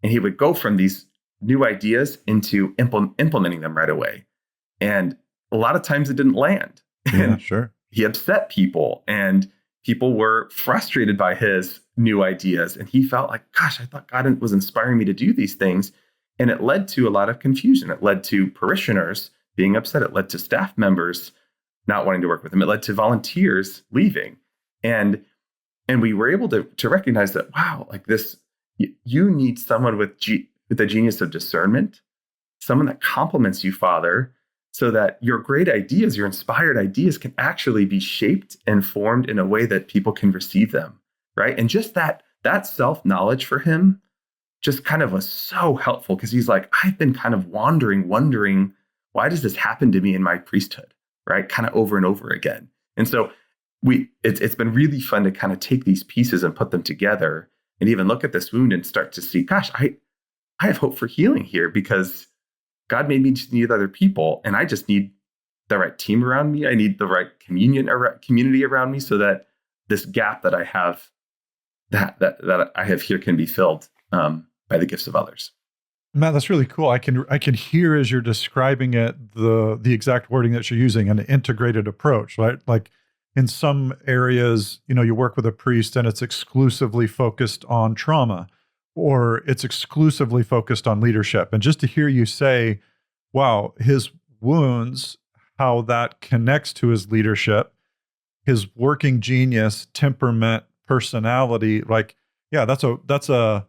And he would go from these new ideas into implementing them right away. And a lot of times it didn't land. Yeah, and sure. He upset people, and people were frustrated by his new ideas. And he felt like, gosh, I thought God was inspiring me to do these things. And it led to a lot of confusion. It led to parishioners being upset. It led to staff members not wanting to work with him. It led to volunteers leaving. And we were able to recognize that, wow, like this, you need someone with the genius of discernment, someone that complements you, Father, so that your great ideas, your inspired ideas can actually be shaped and formed in a way that people can receive them, right? And just that self-knowledge for him just kind of was so helpful, because he's like, I've been kind of wondering, why does this happen to me in my priesthood? right? Kind of over and over again. And so it's been really fun to kind of take these pieces and put them together and even look at this wound and start to see, gosh, I have hope for healing here because God made me just need other people, and I just need the right team around me. I need the right community around me so that this gap that I have, that I have here, can be filled by the gifts of others. Matt, that's really cool. I can hear as you're describing it the exact wording that you're using, an integrated approach, right? Like in some areas, you work with a priest and it's exclusively focused on trauma, or it's exclusively focused on leadership. And just to hear you say, wow, his wounds, how that connects to his leadership, his working genius, temperament, personality, like, yeah, that's a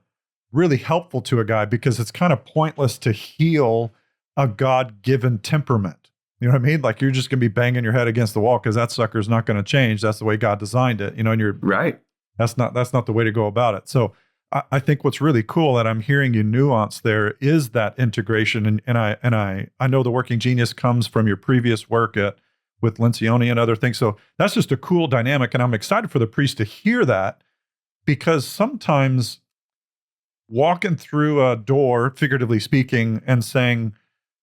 really helpful to a guy, because it's kind of pointless to heal a God-given temperament. You know what I mean? Like, you're just going to be banging your head against the wall because that sucker's not going to change. That's the way God designed it, and you're right. That's not the way to go about it. So I think what's really cool that I'm hearing you nuance there is that integration. And I know the working genius comes from your previous work with Lencioni and other things. So that's just a cool dynamic. And I'm excited for the priest to hear that, because sometimes walking through a door, figuratively speaking, and saying,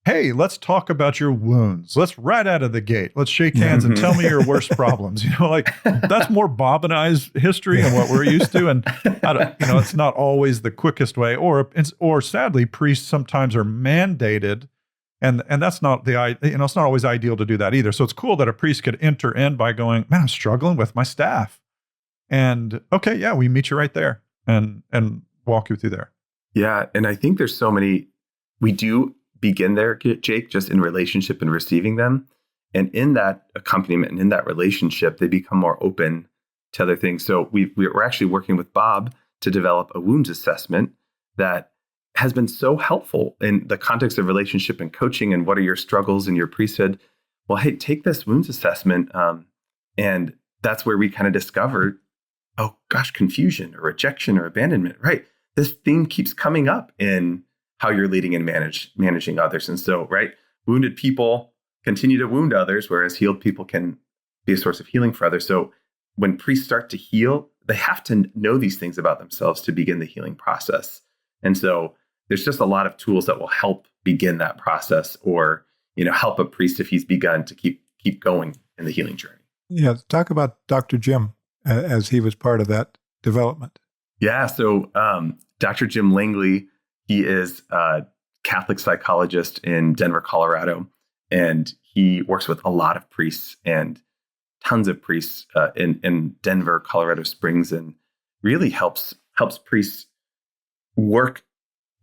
hey, let's talk about your wounds. Let's right out of the gate. Let's shake hands and tell me your worst problems. Like that's more Bob and I's history and what we're used to. And it's not always the quickest way, or sadly, priests sometimes are mandated, and that's not it's not always ideal to do that either. So it's cool that a priest could enter in by going, man, I'm struggling with my staff. And okay, yeah, we meet you right there and walk you through there. Yeah. And I think there's so many, we do begin there, Jake, just in relationship and receiving them. And in that accompaniment and in that relationship, they become more open to other things. So we're actually working with Bob to develop a wounds assessment that has been so helpful in the context of relationship and coaching and what are your struggles in your priesthood. Well, hey, take this wounds assessment. And that's where we kind of discovered, oh gosh, confusion or rejection or abandonment, right? This theme keeps coming up in how you're leading and managing others. And so, right, wounded people continue to wound others, whereas healed people can be a source of healing for others. So when priests start to heal, they have to know these things about themselves to begin the healing process. And so there's just a lot of tools that will help begin that process, or, help a priest if he's begun to keep going in the healing journey. Yeah. Talk about Dr. Jim as he was part of that development. Yeah. So Dr. Jim Langley, he is a Catholic psychologist in Denver, Colorado, and he works with a lot of priests and tons of priests in Denver, Colorado Springs, and really helps priests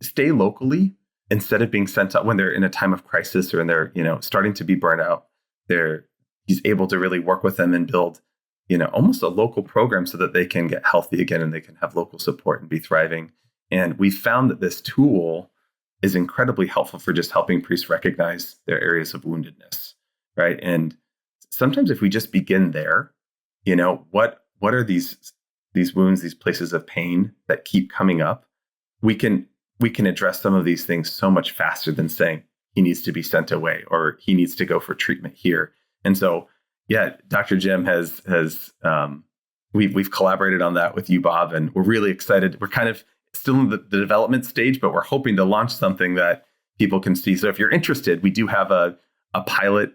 stay locally instead of being sent out when they're in a time of crisis or when they're starting to be burnt out. He's able to really work with them and build almost a local program so that they can get healthy again and they can have local support and be thriving. And we found that this tool is incredibly helpful for just helping priests recognize their areas of woundedness, right? And sometimes if we just begin there, what are these wounds, these places of pain that keep coming up? We can address some of these things so much faster than saying he needs to be sent away or he needs to go for treatment here. And so, yeah, Dr. Jim has we've collaborated on that with you, Bob, and we're really excited. We're kind of still in the development stage, but we're hoping to launch something that people can see. So if you're interested, we do have a pilot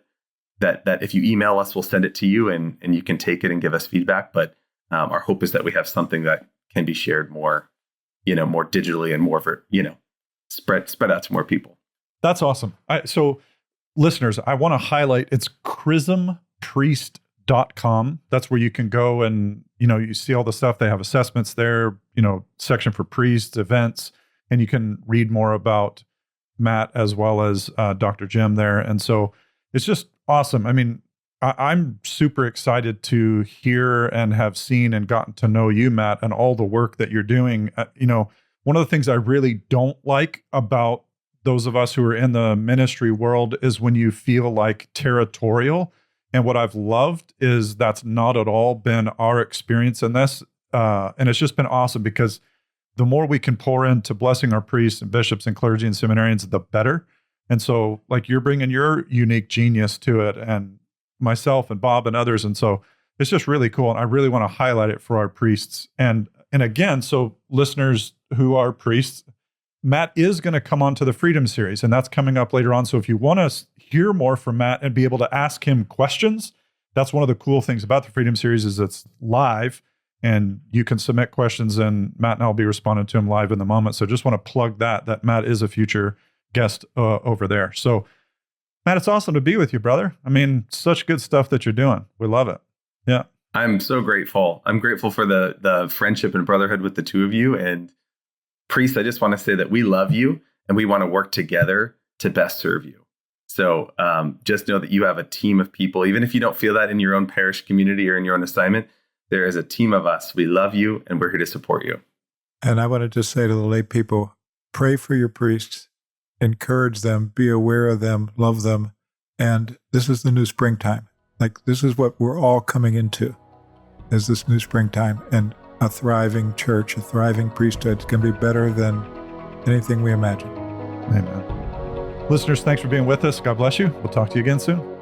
that if you email us, we'll send it to you and you can take it and give us feedback. But our hope is that we have something that can be shared more digitally and more spread out to more people. That's awesome. So listeners, I want to highlight, it's chrismpriest.com. That's where you can go and, you see all the stuff. They have assessments there, section for priests, events, and you can read more about Matt as well as Dr. Jim there. And so it's just awesome. I mean, I'm super excited to hear and have seen and gotten to know you, Matt, and all the work that you're doing. One of the things I really don't like about those of us who are in the ministry world is when you feel like territorial. And what I've loved is that's not at all been our experience in this. And it's just been awesome because the more we can pour into blessing our priests and bishops and clergy and seminarians, the better. And so like you're bringing your unique genius to it. And myself and Bob and others. And so it's just really cool. And I really want to highlight it for our priests. And again, so listeners who are priests, Matt is going to come on to the Freedom Series, and that's coming up later on. So if you want to hear more from Matt and be able to ask him questions, that's one of the cool things about the Freedom Series is it's live, and you can submit questions, and Matt and I will be responding to them live in the moment. So just want to plug that Matt is a future guest over there. So Matt, it's awesome to be with you, brother. I mean, such good stuff that you're doing. We love it. Yeah. I'm so grateful. I'm grateful for the friendship and brotherhood with the two of you. And priests, I just want to say that we love you and we want to work together to best serve you. So just know that you have a team of people. Even if you don't feel that in your own parish community or in your own assignment, there is a team of us. We love you and we're here to support you. And I want to just say to the lay people, pray for your priests, encourage them, be aware of them, love them. And this is the new springtime. Like, this is what we're all coming into, is this new springtime. And a thriving church, a thriving priesthood is going to be better than anything we imagine. Amen. Listeners, thanks for being with us. God bless you. We'll talk to you again soon.